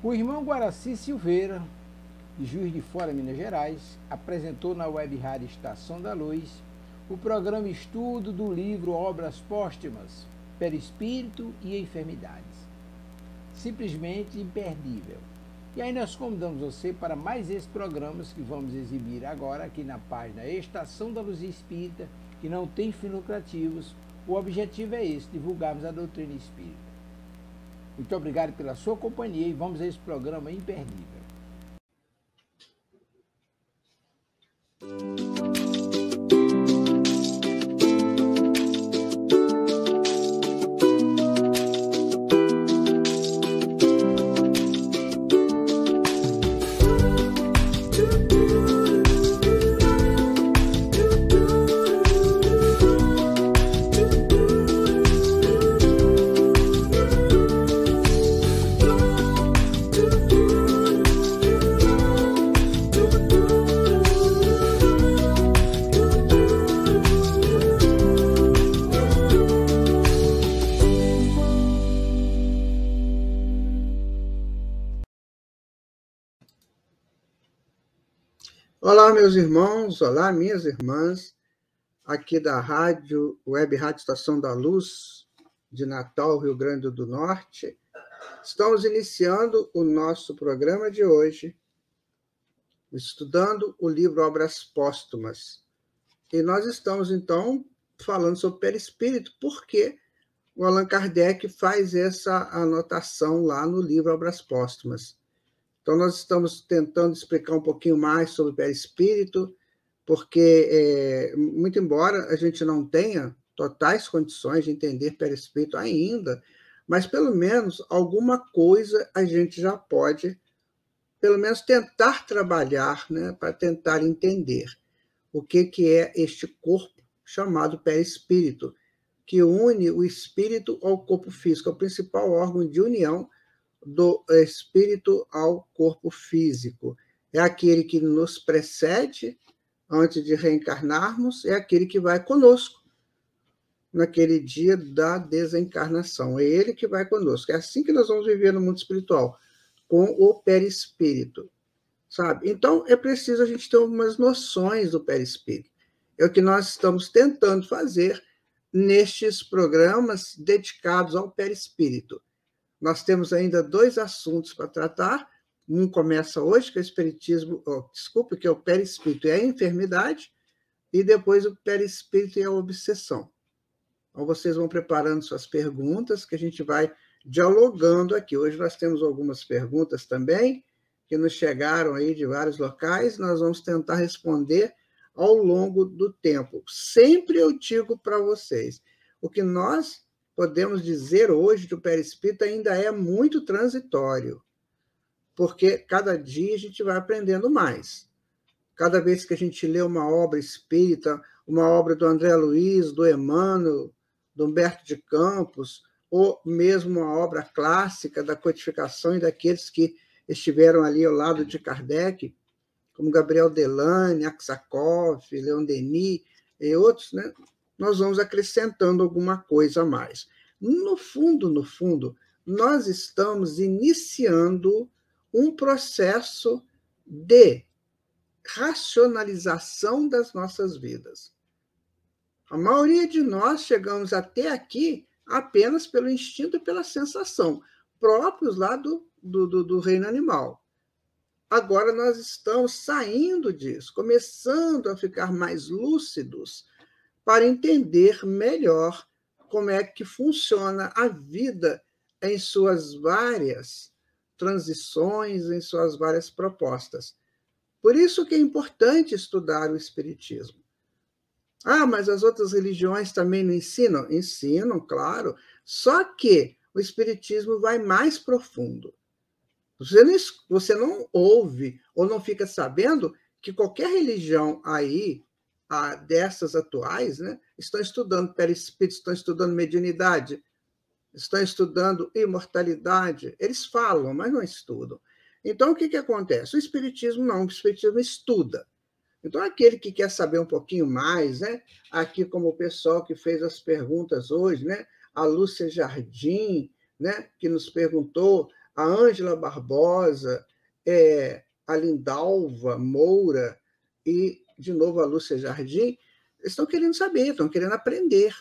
O irmão Guaraci Silveira, de Juiz de Fora, Minas Gerais, apresentou na Web Rádio Estação da Luz o programa Estudo do livro Obras Póstumas, Perispírito e Enfermidades. Simplesmente imperdível. E aí nós convidamos você para mais esses programas que vamos exibir agora aqui na página Estação da Luz Espírita, que não tem fins lucrativos. O objetivo é esse, divulgarmos a doutrina espírita. Muito obrigado pela sua companhia e vamos a esse programa imperdível. Olá, meus irmãos, olá, minhas irmãs, aqui da Rádio, Web Rádio Estação da Luz, de Natal, Rio Grande do Norte. Estamos iniciando o nosso programa de hoje, estudando o livro Obras Póstumas. E nós estamos, então, falando sobre perispírito, porque o Allan Kardec faz essa anotação lá no livro Obras Póstumas. Então, nós estamos tentando explicar um pouquinho mais sobre o perispírito, porque, muito embora a gente não tenha totais condições de entender perispírito ainda, mas, pelo menos, alguma coisa a gente já pode, pelo menos, tentar trabalhar, né, para tentar entender o que é este corpo chamado perispírito, que une o espírito ao corpo físico, é o principal órgão de união do espírito ao corpo físico. É aquele que nos precede antes de reencarnarmos, é aquele que vai conosco naquele dia da desencarnação. É ele que vai conosco. É assim que nós vamos viver no mundo espiritual, com o perispírito, sabe? Então, é preciso a gente ter umas noções do perispírito. É o que nós estamos tentando fazer nestes programas dedicados ao perispírito. Nós temos ainda 2 assuntos para tratar. Um começa hoje, que é o espiritismo, que é o perispírito e a enfermidade, e depois o perispírito e a obsessão. Então, vocês vão preparando suas perguntas, que a gente vai dialogando aqui. Hoje nós temos algumas perguntas também, que nos chegaram aí de vários locais, nós vamos tentar responder ao longo do tempo. Sempre eu digo para vocês, o que nós podemos dizer hoje que o perispírito ainda é muito transitório, porque cada dia a gente vai aprendendo mais. Cada vez que a gente lê uma obra espírita, uma obra do André Luiz, do Emmanuel, do Humberto de Campos, ou mesmo uma obra clássica da codificação e daqueles que estiveram ali ao lado de Kardec, como Gabriel Delane, Aksakov, Leon Denis e outros, né? Nós vamos acrescentando alguma coisa a mais. No fundo, nós estamos iniciando um processo de racionalização das nossas vidas. A maioria de nós chegamos até aqui apenas pelo instinto e pela sensação, próprios lá do reino animal. Agora nós estamos saindo disso, começando a ficar mais lúcidos, para entender melhor como é que funciona a vida em suas várias transições, em suas várias propostas. Por isso que é importante estudar o espiritismo. Ah, mas as outras religiões também não ensinam? Ensinam, claro, só que o espiritismo vai mais profundo. Você não ouve ou não fica sabendo que qualquer religião aí, dessas atuais, né, estão estudando perispírito, estão estudando mediunidade, estão estudando imortalidade. Eles falam, mas não estudam. Então, o que acontece? O espiritismo não, o espiritismo estuda. Então, aquele que quer saber um pouquinho mais, né, aqui como o pessoal que fez as perguntas hoje, né, a Lúcia Jardim, né, que nos perguntou a Ângela Barbosa, a Lindalva Moura e, de novo, a Lúcia Jardim, estão querendo saber, estão querendo aprender,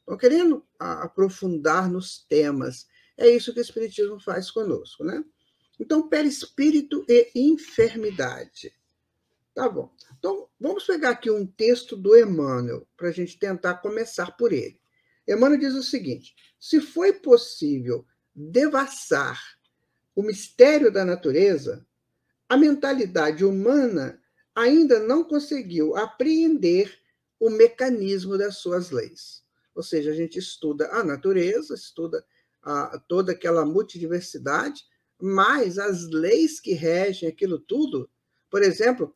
estão querendo aprofundar nos temas. É isso que o Espiritismo faz conosco, né? Então, perispírito e enfermidade. Tá bom. Então, vamos pegar aqui um texto do Emmanuel, para a gente tentar começar por ele. Emmanuel diz o seguinte: se foi possível devassar o mistério da natureza, a mentalidade humana ainda não conseguiu apreender o mecanismo das suas leis. Ou seja, a gente estuda a natureza, estuda toda aquela multidiversidade, mas as leis que regem aquilo tudo, por exemplo,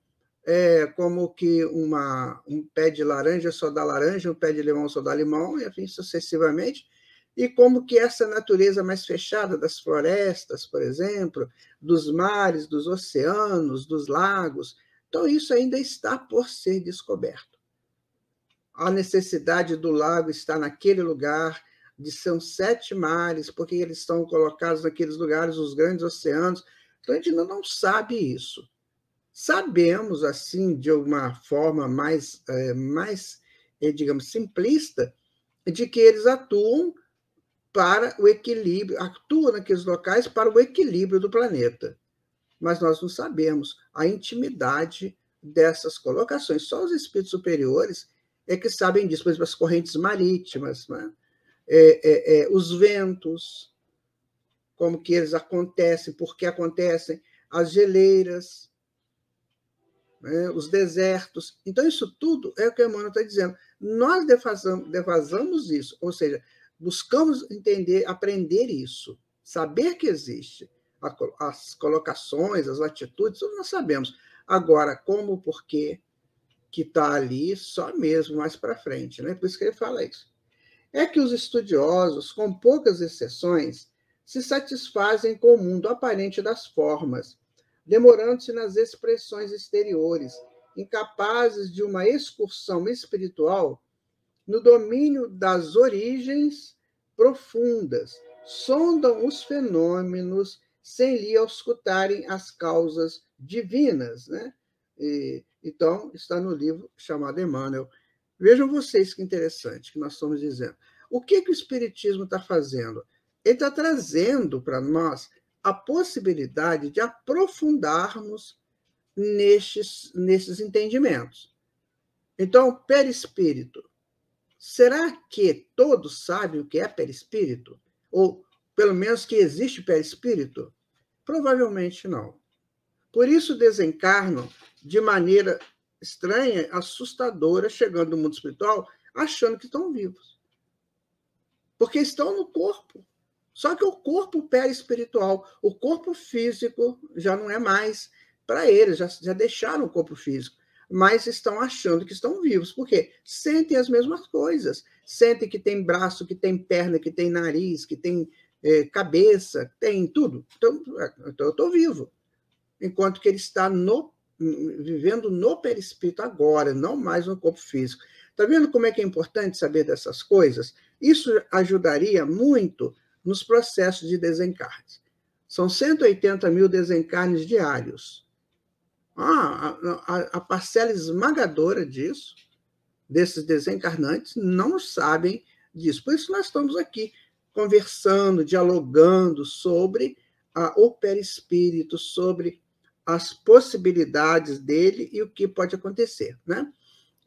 como que um pé de laranja só dá laranja, um pé de limão só dá limão, e assim sucessivamente, e como que essa natureza mais fechada das florestas, por exemplo, dos mares, dos oceanos, dos lagos, então isso ainda está por ser descoberto. A necessidade do lago estar naquele lugar, de são 7 mares, porque eles estão colocados naqueles lugares, os grandes oceanos, então a gente ainda não sabe isso. Sabemos, assim, de uma forma mais, digamos, simplista, de que eles atuam para o equilíbrio, atuam naqueles locais para o equilíbrio do planeta. Mas nós não sabemos a intimidade dessas colocações. Só os espíritos superiores é que sabem disso, por exemplo, as correntes marítimas, né? Os ventos, como que eles acontecem, por que acontecem, as geleiras, né? Os desertos. Então, isso tudo é o que o Emmanuel está dizendo. Nós devasamos isso, ou seja, buscamos entender, aprender isso, saber que existe. As colocações, as atitudes, tudo nós sabemos. Agora, como, por quê, que está ali, só mesmo mais para frente, né? Por isso que ele fala isso. É que os estudiosos, com poucas exceções, se satisfazem com o mundo aparente das formas, demorando-se nas expressões exteriores, incapazes de uma excursão espiritual no domínio das origens profundas, sondam os fenômenos sem lhe auscultarem as causas divinas, né? Então, está no livro chamado Emmanuel. Vejam vocês que interessante que nós estamos dizendo. O que o Espiritismo está fazendo? Ele está trazendo para nós a possibilidade de aprofundarmos nesses entendimentos. Então, perispírito. Será que todos sabem o que é perispírito? Ou, pelo menos, que existe perispírito? Provavelmente não. Por isso desencarnam de maneira estranha, assustadora, chegando no mundo espiritual, achando que estão vivos. Porque estão no corpo. Só que o corpo perispiritual, o corpo físico, já não é mais para eles, já deixaram o corpo físico, mas estão achando que estão vivos. Por quê? Sentem as mesmas coisas. Sentem que tem braço, que tem perna, que tem nariz, que tem cabeça, tem tudo. Então eu estou vivo. Enquanto que ele está vivendo no perispírito agora, não mais no corpo físico. Está vendo como é que é importante saber dessas coisas? Isso ajudaria muito nos processos de desencarne. São 180 mil desencarnes diários. A parcela esmagadora desses desencarnantes, não sabem disso. Por isso nós estamos aqui conversando, dialogando sobre o perispírito, sobre as possibilidades dele e o que pode acontecer, né?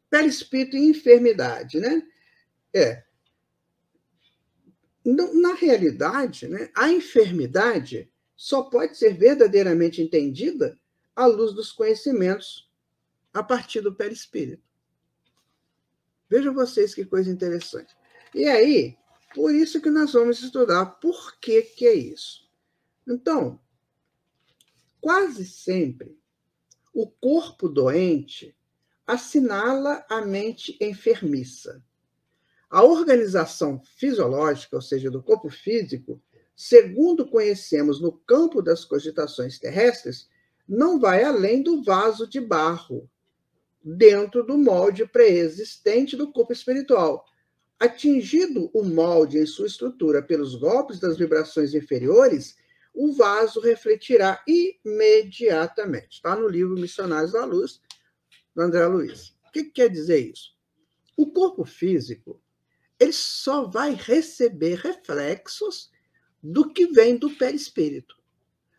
Perispírito e enfermidade, né? Na realidade, né, a enfermidade só pode ser verdadeiramente entendida à luz dos conhecimentos a partir do perispírito. Vejam vocês que coisa interessante. E aí, por isso que nós vamos estudar por que é isso. Então, quase sempre, o corpo doente assinala a mente enfermiça. A organização fisiológica, ou seja, do corpo físico, segundo conhecemos no campo das cogitações terrestres, não vai além do vaso de barro, dentro do molde pré-existente do corpo espiritual. Atingido o molde em sua estrutura pelos golpes das vibrações inferiores, o vaso refletirá imediatamente. Está no livro Missionários da Luz, do André Luiz. O que quer dizer isso? O corpo físico, ele só vai receber reflexos do que vem do perispírito.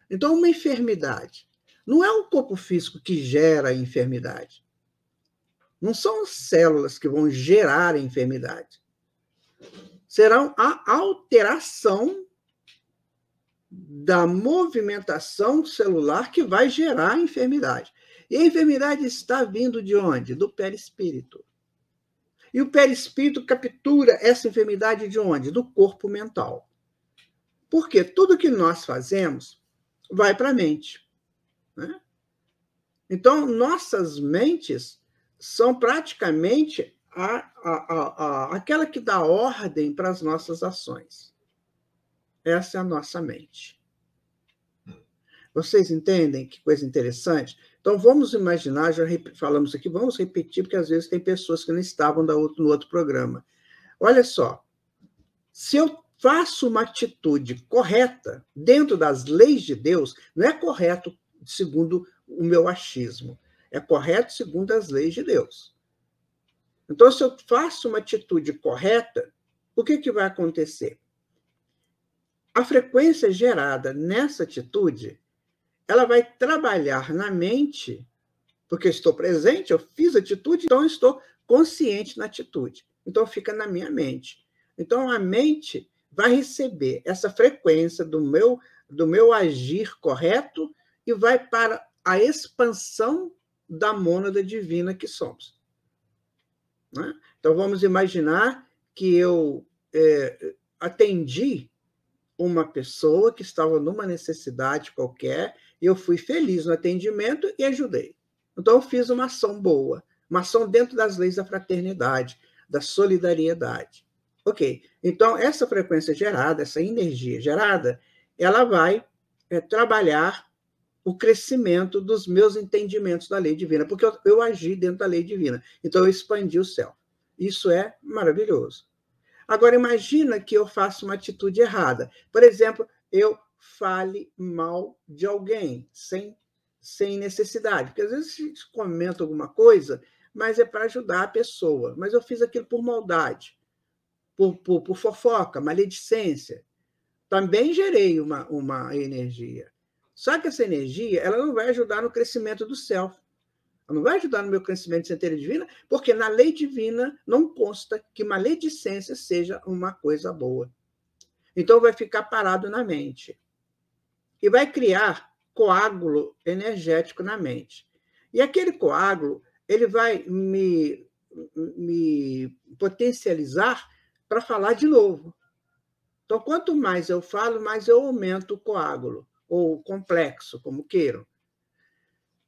Então, uma enfermidade não é o corpo físico que gera a enfermidade. Não são as células que vão gerar a enfermidade. Será a alteração da movimentação celular que vai gerar a enfermidade. E a enfermidade está vindo de onde? Do perispírito. E o perispírito captura essa enfermidade de onde? Do corpo mental. Porque tudo que nós fazemos vai para a mente, né? Então, nossas mentes são praticamente aquela que dá ordem para as nossas ações. Essa é a nossa mente. Vocês entendem que coisa interessante? Então, vamos imaginar, já falamos aqui, vamos repetir, porque às vezes tem pessoas que não estavam no outro programa. Olha só, se eu faço uma atitude correta dentro das leis de Deus, não é correto segundo o meu achismo, é correto segundo as leis de Deus. Então, se eu faço uma atitude correta, o que vai acontecer? A frequência gerada nessa atitude, ela vai trabalhar na mente, porque eu estou presente, eu fiz a atitude, então eu estou consciente na atitude. Então, fica na minha mente. Então, a mente vai receber essa frequência do meu agir correto e vai para a expansão da mônada divina que somos. Né? Então, vamos imaginar que eu atendi uma pessoa que estava numa necessidade qualquer e eu fui feliz no atendimento e ajudei. Então, eu fiz uma ação boa, uma ação dentro das leis da fraternidade, da solidariedade. Ok, então essa frequência gerada, essa energia gerada, ela vai trabalhar o crescimento dos meus entendimentos da lei divina, porque eu agi dentro da lei divina, então eu expandi o céu. Isso é maravilhoso. Agora, imagina que eu faça uma atitude errada. Por exemplo, eu fale mal de alguém, sem necessidade, porque às vezes se comenta alguma coisa, mas é para ajudar a pessoa, mas eu fiz aquilo por maldade. Por fofoca, maledicência. Também gerei uma energia. Só que essa energia ela não vai ajudar no crescimento do self. Ela não vai ajudar no meu crescimento de centelha divina, porque na lei divina não consta que maledicência seja uma coisa boa. Então vai ficar parado na mente. E vai criar coágulo energético na mente. E aquele coágulo ele vai me potencializar para falar de novo. Então, quanto mais eu falo, mais eu aumento o coágulo, ou o complexo, como queiram.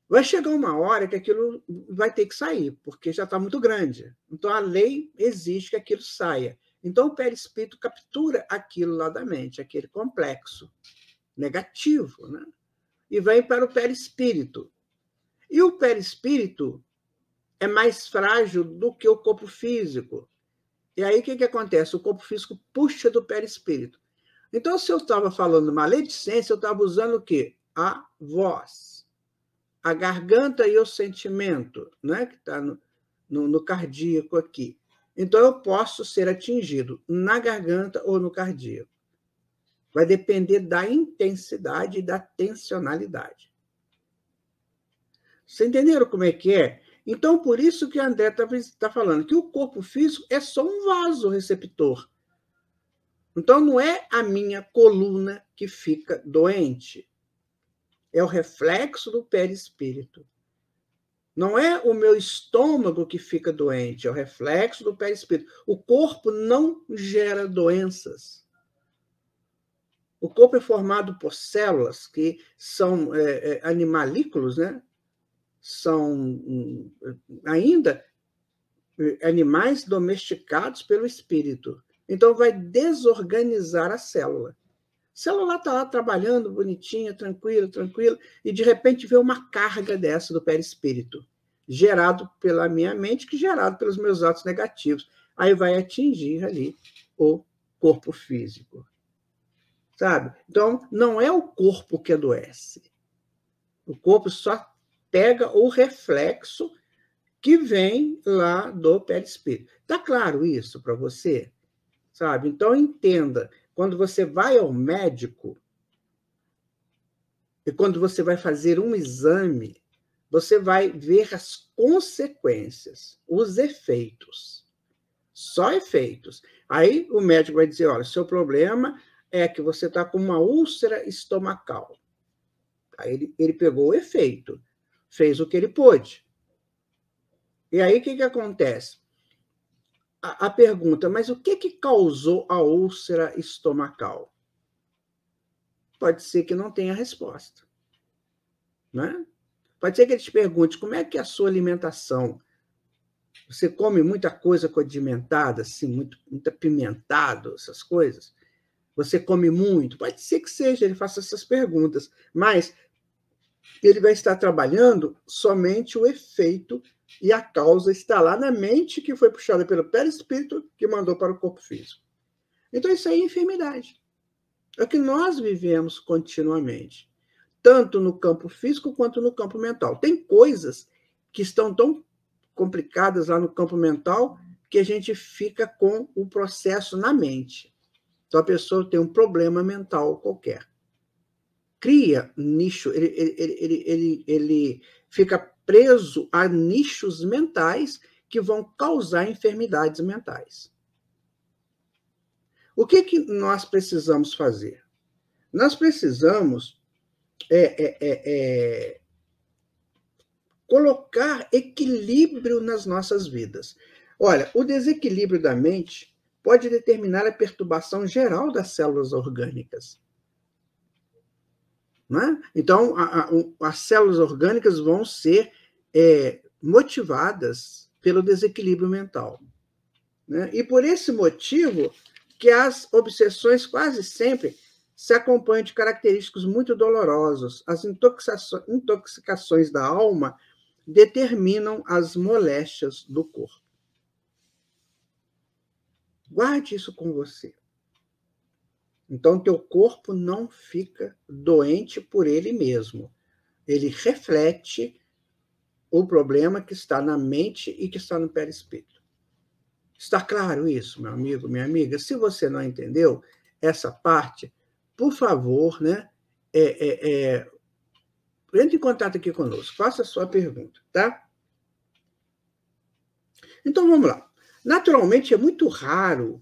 Vai chegar uma hora que aquilo vai ter que sair, porque já está muito grande. Então, a lei exige que aquilo saia. Então, o perispírito captura aquilo lá da mente, aquele complexo negativo, né? E vai para o perispírito. E o perispírito é mais frágil do que o corpo físico. E aí, o que acontece? O corpo físico puxa do perispírito. Então, se eu estava falando maledicência, eu estava usando o quê? A voz, a garganta e o sentimento, né? Que está no cardíaco aqui. Então, eu posso ser atingido na garganta ou no cardíaco. Vai depender da intensidade e da tensionalidade. Vocês entenderam como é que é? Então, por isso que a André está falando que o corpo físico é só um vaso receptor. Então, não é a minha coluna que fica doente. É o reflexo do perispírito. Não é o meu estômago que fica doente, é o reflexo do perispírito. O corpo não gera doenças. O corpo é formado por células que são animalículos, né? São ainda animais domesticados pelo espírito. Então, vai desorganizar a célula. A célula está lá trabalhando, bonitinha, tranquila, e de repente vê uma carga dessa do perispírito, gerado pela minha mente, que gerado pelos meus atos negativos. Aí vai atingir ali o corpo físico. sabe? Então, não é o corpo que adoece. O corpo só pega o reflexo que vem lá do perispírito. Está claro isso para você? Sabe? Então, entenda, quando você vai ao médico e quando você vai fazer um exame, você vai ver as consequências, os efeitos. Só efeitos. Aí o médico vai dizer, olha, seu problema é que você está com uma úlcera estomacal. Aí ele pegou o efeito, fez o que ele pôde. E aí o que acontece? A pergunta, mas o que causou a úlcera estomacal? Pode ser que não tenha resposta. Né? Pode ser que ele te pergunte como é que é a sua alimentação. Você come muita coisa condimentada, assim, muito apimentado, essas coisas? Você come muito? Pode ser que seja, ele faça essas perguntas, mas ele vai estar trabalhando somente o efeito e a causa está lá na mente que foi puxada pelo perispírito que mandou para o corpo físico. Então, isso aí é enfermidade. É o que nós vivemos continuamente, tanto no campo físico quanto no campo mental. Tem coisas que estão tão complicadas lá no campo mental que a gente fica com o processo na mente. Então, a pessoa tem um problema mental qualquer. Cria nicho, ele fica preso a nichos mentais que vão causar enfermidades mentais. O que nós precisamos fazer? Nós precisamos colocar equilíbrio nas nossas vidas. Olha, o desequilíbrio da mente pode determinar a perturbação geral das células orgânicas. Né? Então, as células orgânicas vão ser motivadas pelo desequilíbrio mental. Né? E por esse motivo que as obsessões quase sempre se acompanham de característicos muito dolorosos. As intoxicações da alma determinam as moléstias do corpo. Guarde isso com você. Então, teu corpo não fica doente por ele mesmo. Ele reflete o problema que está na mente e que está no perispírito. Está claro isso, meu amigo, minha amiga? Se você não entendeu essa parte, por favor, né, entre em contato aqui conosco, faça a sua pergunta, tá? Então, vamos lá. Naturalmente, é muito raro,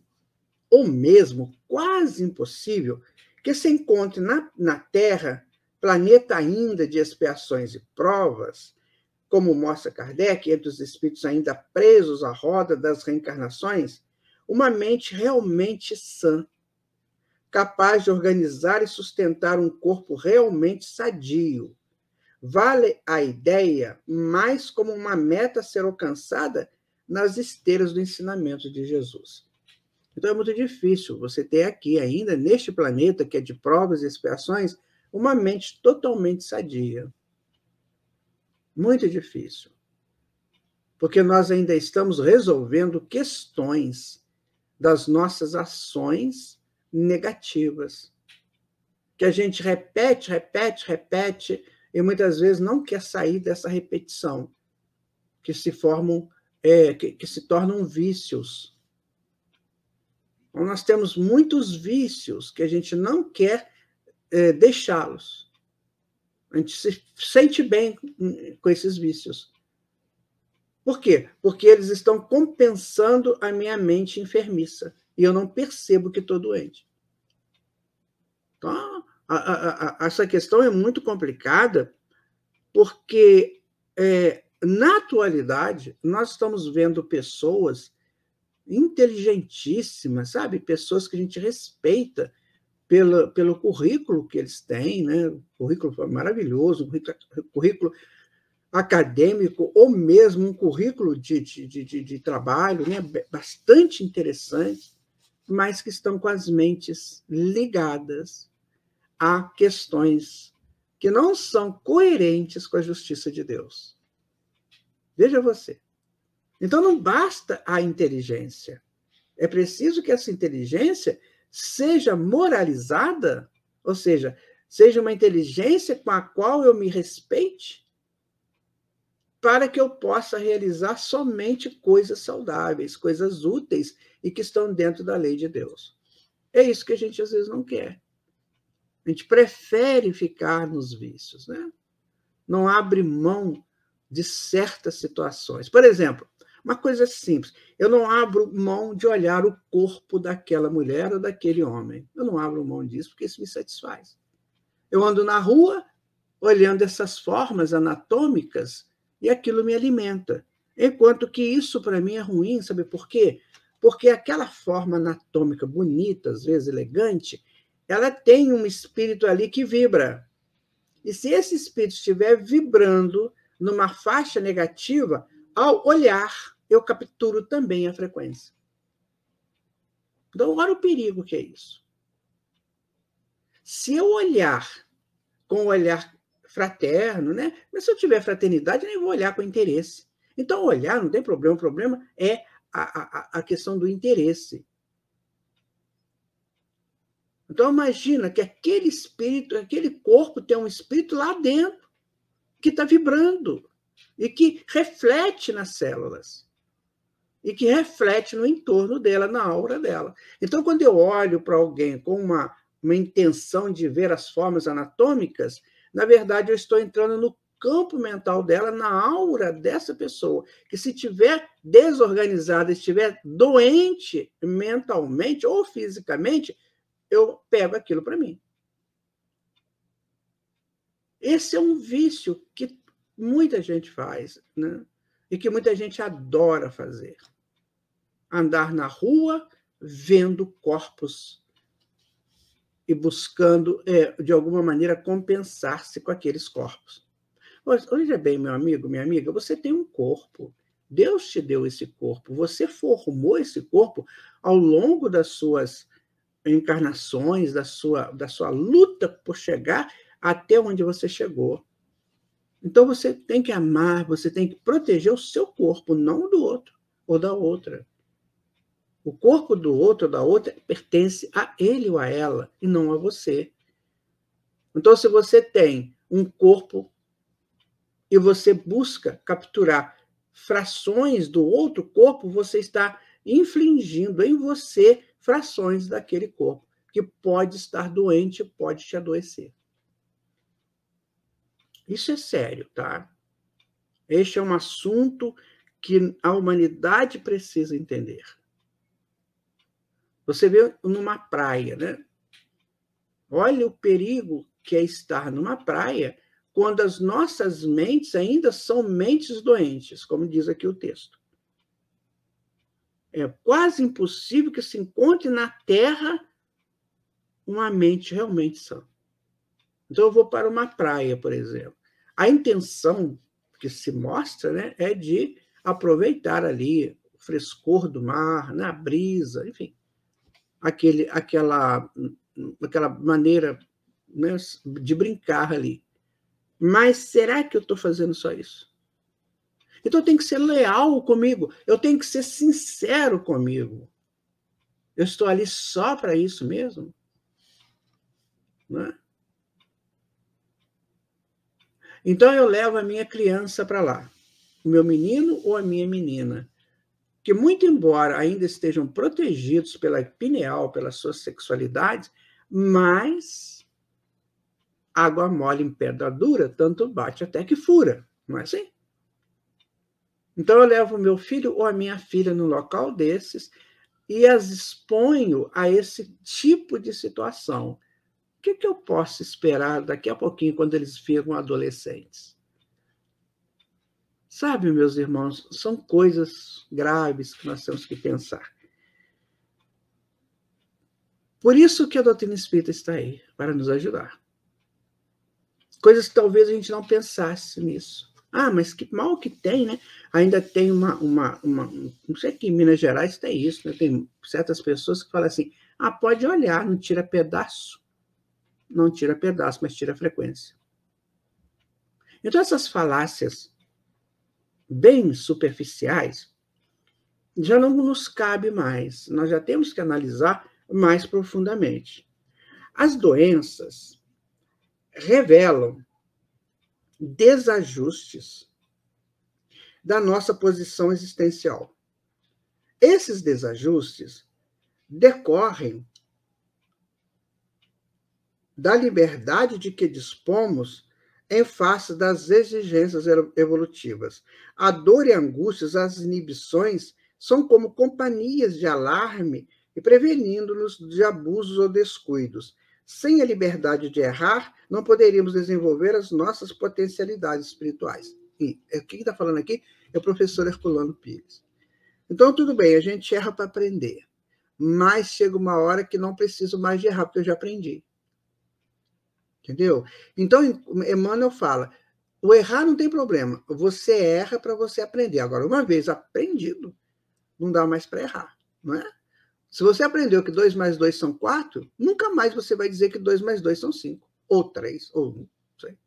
ou mesmo quase impossível, que se encontre na Terra, planeta ainda de expiações e provas, como mostra Kardec, entre os espíritos ainda presos à roda das reencarnações, uma mente realmente sã, capaz de organizar e sustentar um corpo realmente sadio. Vale a ideia mais como uma meta a ser alcançada nas esteiras do ensinamento de Jesus. Então é muito difícil você ter aqui ainda, neste planeta que é de provas e expiações, uma mente totalmente sadia. Muito difícil. Porque nós ainda estamos resolvendo questões das nossas ações negativas, que a gente repete, e muitas vezes não quer sair dessa repetição, que se formam, que se tornam vícios. Então, nós temos muitos vícios que a gente não quer deixá-los. A gente se sente bem com esses vícios. Por quê? Porque eles estão compensando a minha mente enfermiça. E eu não percebo que estou doente. Então, essa questão é muito complicada, porque, na atualidade, nós estamos vendo pessoas inteligentíssimas, sabe? Pessoas que a gente respeita pelo currículo que eles têm, né? Um currículo maravilhoso, um currículo acadêmico, ou mesmo um currículo de trabalho, né? Bastante interessante, mas que estão com as mentes ligadas a questões que não são coerentes com a justiça de Deus. Veja você. Então, não basta a inteligência. É preciso que essa inteligência seja moralizada, ou seja, seja uma inteligência com a qual eu me respeite, para que eu possa realizar somente coisas saudáveis, coisas úteis e que estão dentro da lei de Deus. É isso que a gente às vezes não quer. A gente prefere ficar nos vícios, né? Não abre mão de certas situações. Por exemplo, uma coisa simples, eu não abro mão de olhar o corpo daquela mulher ou daquele homem. Eu não abro mão disso porque isso me satisfaz. Eu ando na rua olhando essas formas anatômicas e aquilo me alimenta. Enquanto que isso, para mim, é ruim, sabe por quê? Porque aquela forma anatômica bonita, às vezes elegante, ela tem um espírito ali que vibra. E se esse espírito estiver vibrando numa faixa negativa, ao olhar, eu capturo também a frequência. Então, olha o perigo que é isso. Se eu olhar com o olhar fraterno, né? Mas se eu tiver fraternidade, eu nem vou olhar com interesse. Então, olhar não tem problema, o problema é a questão do interesse. Então, imagina que aquele espírito, aquele corpo tem um espírito lá dentro, que está vibrando, e que reflete nas células, e que reflete no entorno dela, na aura dela. Então, quando eu olho para alguém com uma intenção de ver as formas anatômicas, na verdade, eu estou entrando no campo mental dela, na aura dessa pessoa, que se estiver desorganizada, estiver doente mentalmente ou fisicamente, eu pego aquilo para mim. Esse é um vício que muita gente faz, né? E que muita gente adora fazer. Andar na rua vendo corpos e buscando, de alguma maneira, compensar-se com aqueles corpos. Veja bem, meu amigo, minha amiga, você tem um corpo. Deus te deu esse corpo. Você formou esse corpo ao longo das suas encarnações, da sua luta por chegar até onde você chegou. Então, você tem que amar, você tem que proteger o seu corpo, não o do outro ou da outra. O corpo do outro ou da outra pertence a ele ou a ela, e não a você. Então, se você tem um corpo e você busca capturar frações do outro corpo, você está infligindo em você frações daquele corpo, que pode estar doente, pode te adoecer. Isso é sério, tá? Este é um assunto que a humanidade precisa entender. Você vê numa praia, né? Olha o perigo que é estar numa praia quando as nossas mentes ainda são mentes doentes, como diz aqui o texto. É quase impossível que se encontre na Terra uma mente realmente sã. Então, eu vou para uma praia, por exemplo. A intenção que se mostra, né, é de aproveitar ali o frescor do mar, né, a brisa, enfim, aquela maneira, né, de brincar ali. Mas será que eu estou fazendo só isso? Então, eu tenho que ser leal comigo, eu tenho que ser sincero comigo. Eu estou ali só para isso mesmo? Né? Então, eu levo a minha criança para lá, o meu menino ou a minha menina, que, muito embora ainda estejam protegidos pela pineal, pela sua sexualidade, mas água mole em pedra dura, tanto bate até que fura, não é assim? Então, eu levo o meu filho ou a minha filha no local desses e as exponho a esse tipo de situação. O que eu posso esperar daqui a pouquinho, quando eles ficam adolescentes? Sabe, meus irmãos, são coisas graves que nós temos que pensar. Por isso que a doutrina espírita está aí, para nos ajudar. Coisas que talvez a gente não pensasse nisso. Ah, mas que mal que tem, né? Ainda tem não sei que em Minas Gerais tem isso, né? Tem certas pessoas que falam assim, pode olhar, não tira pedaço. Não tira pedaço, mas tira frequência. Então, essas falácias bem superficiais já não nos cabe mais. Nós já temos que analisar mais profundamente. As doenças revelam desajustes da nossa posição existencial. Esses desajustes decorrem da liberdade de que dispomos em face das exigências evolutivas. A dor e a angústia, as inibições, são como companhias de alarme e prevenindo-nos de abusos ou descuidos. Sem a liberdade de errar, não poderíamos desenvolver as nossas potencialidades espirituais. E quem está falando aqui é o professor Herculano Pires. Então, tudo bem, a gente erra para aprender, mas chega uma hora que não preciso mais de errar, porque eu já aprendi. Entendeu? Então, Emmanuel fala, o errar não tem problema, você erra para você aprender. Agora, uma vez aprendido, não dá mais para errar, não é? Se você aprendeu que 2 mais 2 são 4, nunca mais você vai dizer que 2 mais 2 são 5, ou 3, ou 1, não sei.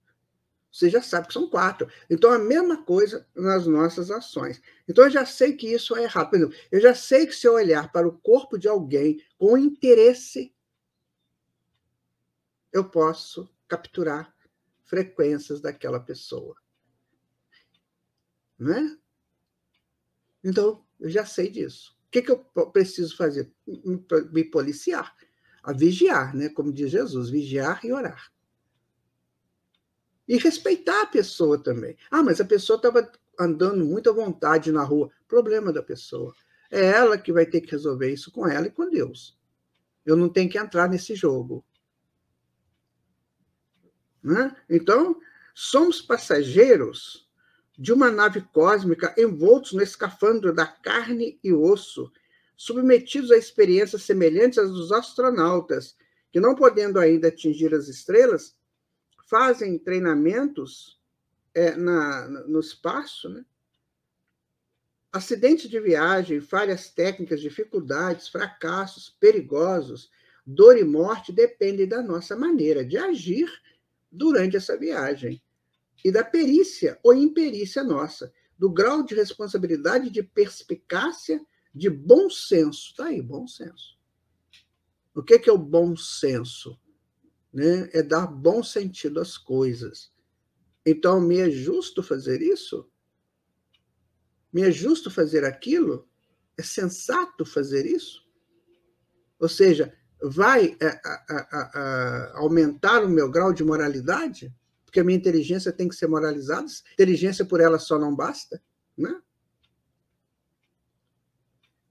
Você já sabe que são 4. Então, a mesma coisa nas nossas ações. Então, eu já sei que isso é errado. Por exemplo, eu já sei que se eu olhar para o corpo de alguém com interesse, eu posso capturar frequências daquela pessoa. Não é? Então, eu já sei disso. O que eu preciso fazer? Me policiar, a vigiar, né? Como diz Jesus, vigiar e orar. E respeitar a pessoa também. Ah, mas a pessoa estava andando muito à vontade na rua. Problema da pessoa. É ela que vai ter que resolver isso com ela e com Deus. Eu não tenho que entrar nesse jogo. Né? Então, somos passageiros de uma nave cósmica envoltos no escafandro da carne e osso, submetidos a experiências semelhantes às dos astronautas, que, não podendo ainda atingir as estrelas, fazem treinamentos no espaço, né? Acidentes de viagem, falhas técnicas, dificuldades, fracassos perigosos, dor e morte dependem da nossa maneira de agir durante essa viagem e da perícia ou imperícia nossa, do grau de responsabilidade, de perspicácia, de bom senso. Está aí, bom senso. O que é o bom senso? Né? É dar bom sentido às coisas. Então, me é justo fazer isso? Me é justo fazer aquilo? É sensato fazer isso? Ou seja, vai aumentar o meu grau de moralidade? Porque a minha inteligência tem que ser moralizada. Inteligência por ela só não basta, né?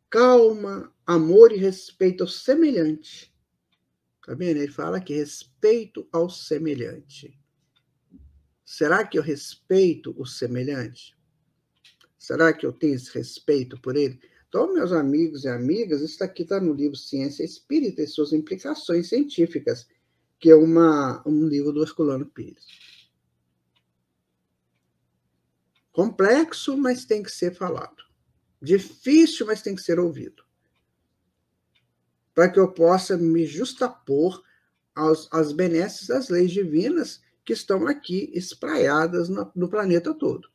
Calma, amor e respeito ao semelhante. Tá vendo? Ele fala que respeito ao semelhante. Será que eu respeito o semelhante? Será que eu tenho esse respeito por ele? Então, meus amigos e amigas, isso aqui está no livro Ciência Espírita e suas implicações científicas, que é um livro do Herculano Pires. Complexo, mas tem que ser falado. Difícil, mas tem que ser ouvido. Para que eu possa me justapor às benesses das leis divinas que estão aqui espraiadas no planeta todo.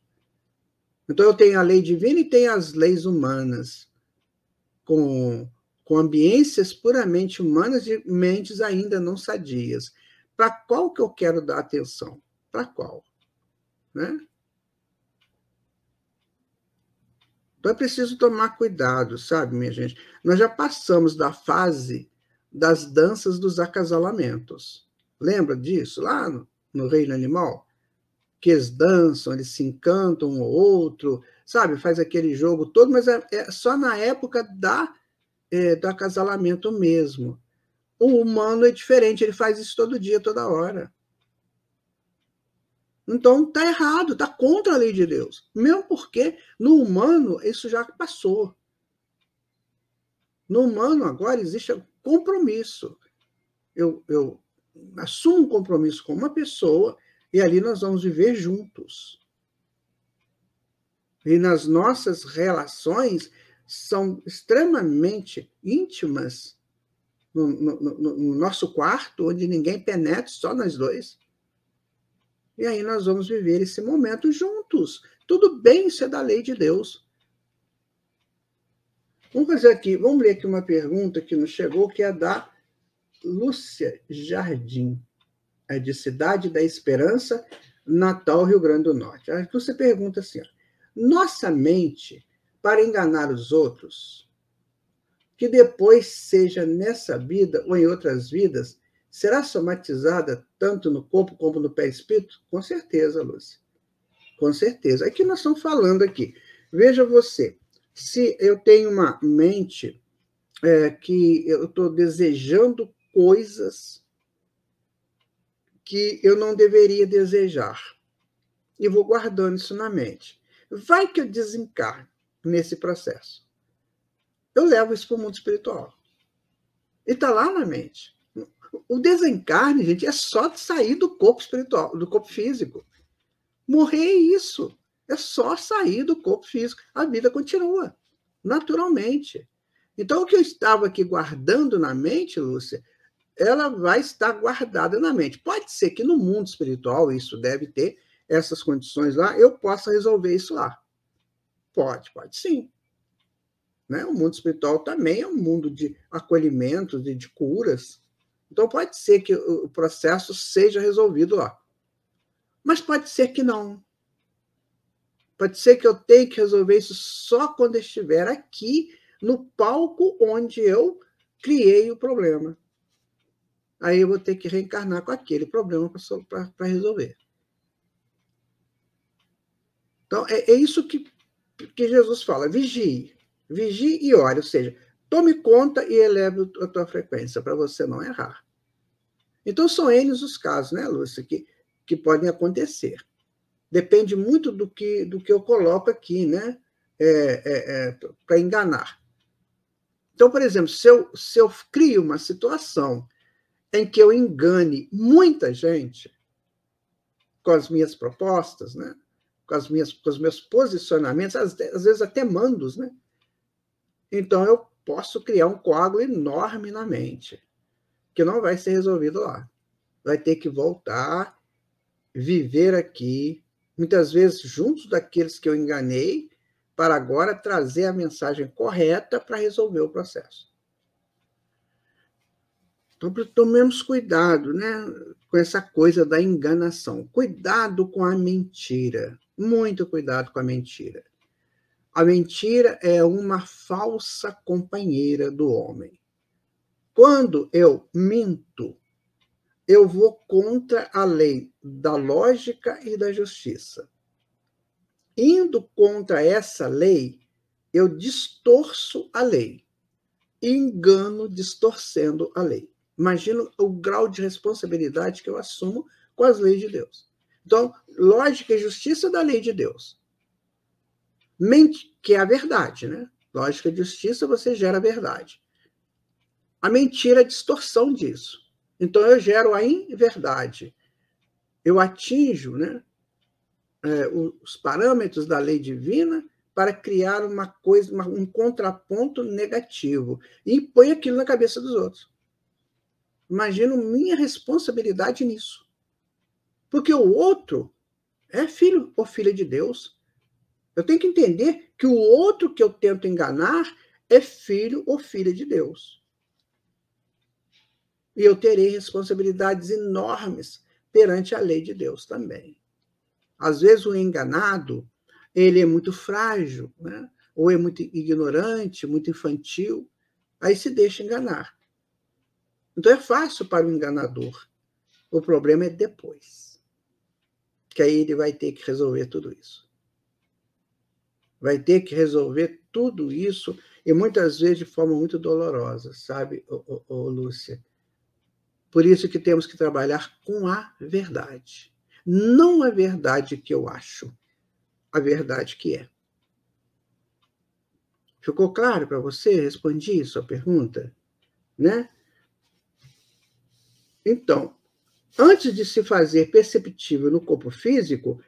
Então, eu tenho a lei divina e tenho as leis humanas, com ambiências puramente humanas e mentes ainda não sadias. Para qual que eu quero dar atenção? Para qual? Né? Então, é preciso tomar cuidado, sabe, minha gente? Nós já passamos da fase das danças dos acasalamentos. Lembra disso? Lá no reino animal? Que eles dançam, eles se encantam um ou outro, sabe? Faz aquele jogo todo, mas é só na época do acasalamento mesmo. O humano é diferente, ele faz isso todo dia, toda hora. Então, está errado, está contra a lei de Deus. Mesmo porque no humano isso já passou. No humano agora existe compromisso. Eu assumo um compromisso com uma pessoa e ali nós vamos viver juntos. E nas nossas relações são extremamente íntimas, no nosso quarto, onde ninguém penetra, só nós dois. E aí nós vamos viver esse momento juntos. Tudo bem, isso é da lei de Deus. Vamos ler aqui uma pergunta que nos chegou, que é da Lúcia Jardim, é de Cidade da Esperança, Natal, Rio Grande do Norte. A Lúcia pergunta assim: nossa mente, para enganar os outros, que depois seja nessa vida ou em outras vidas, será somatizada tanto no corpo como no perispírito? Com certeza, Lúcia. Com certeza. É que nós estamos falando aqui. Veja você, se eu tenho uma mente que eu estou desejando coisas que eu não deveria desejar, e vou guardando isso na mente. Vai que eu desencarne nesse processo. Eu levo isso para o mundo espiritual. E está lá na mente. O desencarne, gente, é só sair do corpo espiritual, do corpo físico. Morrer é isso. É só sair do corpo físico. A vida continua, naturalmente. Então, o que eu estava aqui guardando na mente, Lúcia, ela vai estar guardada na mente. Pode ser que no mundo espiritual, isso deve ter essas condições lá, eu possa resolver isso lá. Pode sim. Né? O mundo espiritual também é um mundo de acolhimento, de curas. Então, pode ser que o processo seja resolvido lá. Mas pode ser que não. Pode ser que eu tenha que resolver isso só quando estiver aqui, no palco onde eu criei o problema. Aí eu vou ter que reencarnar com aquele problema para resolver. Então, é isso que Jesus fala: vigie e ore, ou seja, tome conta e eleve a tua frequência, para você não errar. Então, são eles os casos, né, Lúcia, que podem acontecer. Depende muito do que eu coloco aqui, né, para enganar. Então, por exemplo, se eu crio uma situação em que eu engane muita gente com as minhas propostas, né, com os meus posicionamentos, às vezes até mandos, né? Então, eu posso criar um coágulo enorme na mente, que não vai ser resolvido lá. Vai ter que voltar, viver aqui, muitas vezes juntos daqueles que eu enganei, para agora trazer a mensagem correta para resolver o processo. Então, tomemos cuidado, né, com essa coisa da enganação. Cuidado com a mentira. Muito cuidado com a mentira. A mentira é uma falsa companheira do homem. Quando eu minto, eu vou contra a lei da lógica e da justiça. Indo contra essa lei, eu distorço a lei. E engano distorcendo a lei. Imagina o grau de responsabilidade que eu assumo com as leis de Deus. Então, lógica e justiça da lei de Deus. Que é a verdade, né? Lógica e justiça, você gera a verdade. A mentira é a distorção disso. Então, eu gero a inverdade. Eu atinjo, né, os parâmetros da lei divina para criar uma coisa, um contraponto negativo. E põe aquilo na cabeça dos outros. Imagino minha responsabilidade nisso. Porque o outro é filho ou filha de Deus. Eu tenho que entender que o outro que eu tento enganar é filho ou filha de Deus. E eu terei responsabilidades enormes perante a lei de Deus também. Às vezes o enganado, ele é muito frágil, né? Ou é muito ignorante, muito infantil, aí se deixa enganar. Então é fácil para o enganador. O problema é depois. Que aí ele vai ter que resolver tudo isso. Vai ter que resolver tudo isso, e muitas vezes de forma muito dolorosa, sabe, Lúcia? Por isso que temos que trabalhar com a verdade. Não a verdade que eu acho, a verdade que é. Ficou claro para você? Respondi a sua pergunta? Né? Então, antes de se fazer perceptível no corpo físico,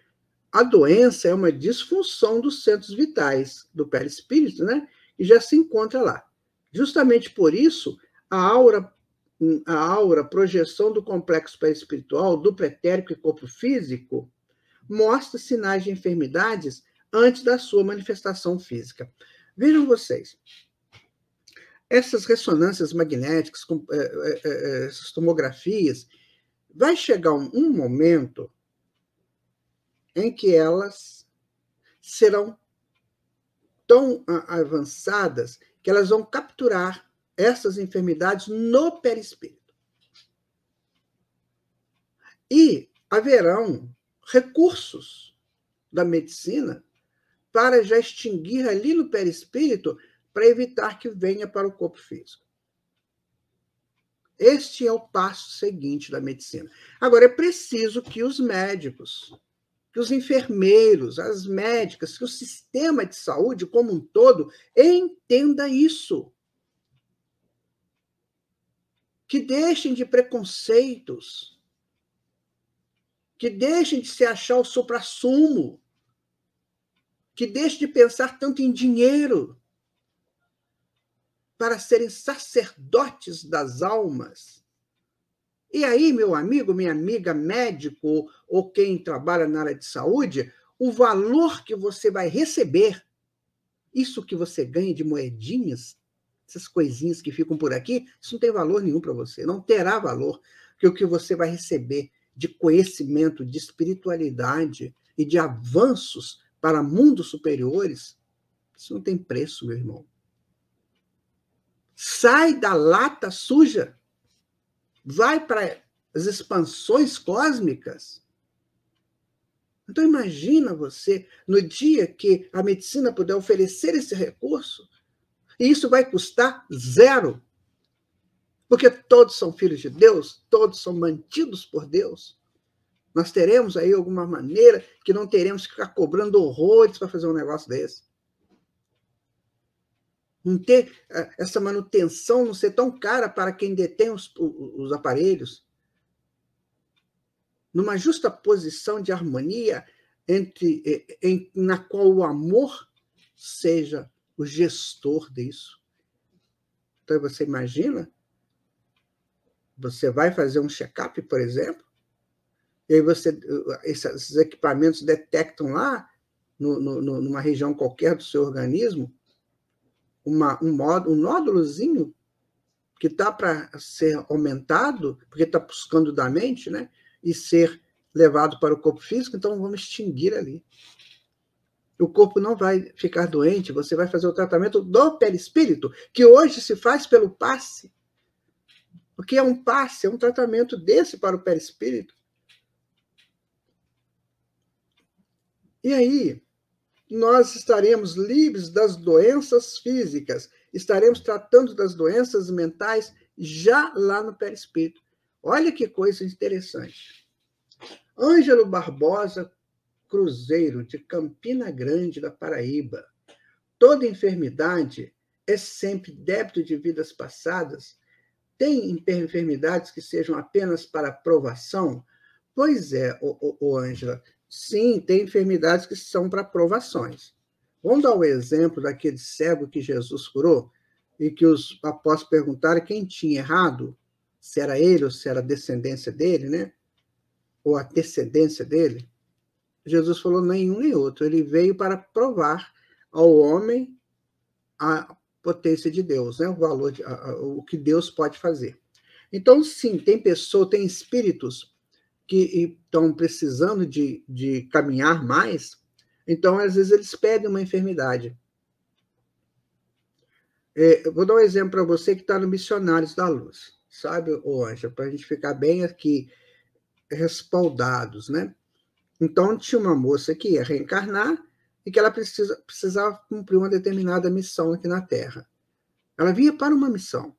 a doença é uma disfunção dos centros vitais do perispírito, né? E já se encontra lá. Justamente por isso, a aura, projeção do complexo perispiritual, do pretérico e corpo físico, mostra sinais de enfermidades antes da sua manifestação física. Vejam vocês, essas ressonâncias magnéticas, essas tomografias, vai chegar um momento em que elas serão tão avançadas que elas vão capturar essas enfermidades no perispírito. E haverão recursos da medicina para já extinguir ali no perispírito para evitar que venha para o corpo físico. Este é o passo seguinte da medicina. Agora, é preciso que os médicos, que os enfermeiros, as médicas, que o sistema de saúde como um todo entenda isso. Que deixem de preconceitos, que deixem de se achar o suprassumo, que deixem de pensar tanto em dinheiro para serem sacerdotes das almas. E aí, meu amigo, minha amiga, médico ou quem trabalha na área de saúde, o valor que você vai receber, isso que você ganha de moedinhas, essas coisinhas que ficam por aqui, isso não tem valor nenhum para você, não terá valor, porque o que você vai receber de conhecimento, de espiritualidade e de avanços para mundos superiores, isso não tem preço, meu irmão. Sai da lata suja, vai para as expansões cósmicas. Então imagina você, no dia que a medicina puder oferecer esse recurso, e isso vai custar zero, porque todos são filhos de Deus, todos são mantidos por Deus. Nós teremos aí alguma maneira que não teremos que ficar cobrando horrores para fazer um negócio desse. Não ter essa manutenção, não ser tão cara para quem detém os aparelhos. Numa justa posição de harmonia na qual o amor seja o gestor disso. Então, você imagina, você vai fazer um check-up, por exemplo, e aí esses equipamentos detectam lá, numa região qualquer do seu organismo, um nódulozinho que está para ser aumentado, porque está buscando da mente, né? E ser levado para o corpo físico, então vamos extinguir ali. O corpo não vai ficar doente, você vai fazer o tratamento do perispírito, que hoje se faz pelo passe. Porque é um passe, é um tratamento desse para o perispírito. E aí, nós estaremos livres das doenças físicas, estaremos tratando das doenças mentais já lá no perispírito. Olha que coisa interessante. Ângelo Barbosa Cruzeiro, de Campina Grande, da Paraíba. Toda enfermidade é sempre débito de vidas passadas? Tem enfermidades que sejam apenas para provação? Pois é, Ângela. Sim, tem enfermidades que são para provações. Vamos dar o exemplo daquele cego que Jesus curou e que os apóstolos perguntaram quem tinha errado, se era ele ou se era a descendência dele, né? Ou a antecedência dele. Jesus falou nenhum nem outro. Ele veio para provar ao homem a potência de Deus, né? O valor, o que Deus pode fazer. Então, sim, tem pessoas, tem espíritos que estão precisando de caminhar mais, então, às vezes, eles pedem uma enfermidade. Vou dar um exemplo para você que está no Missionários da Luz, sabe, Ângela, para a gente ficar bem aqui respaldados, né? Então, tinha uma moça que ia reencarnar e que ela precisava cumprir uma determinada missão aqui na Terra. Ela vinha para uma missão.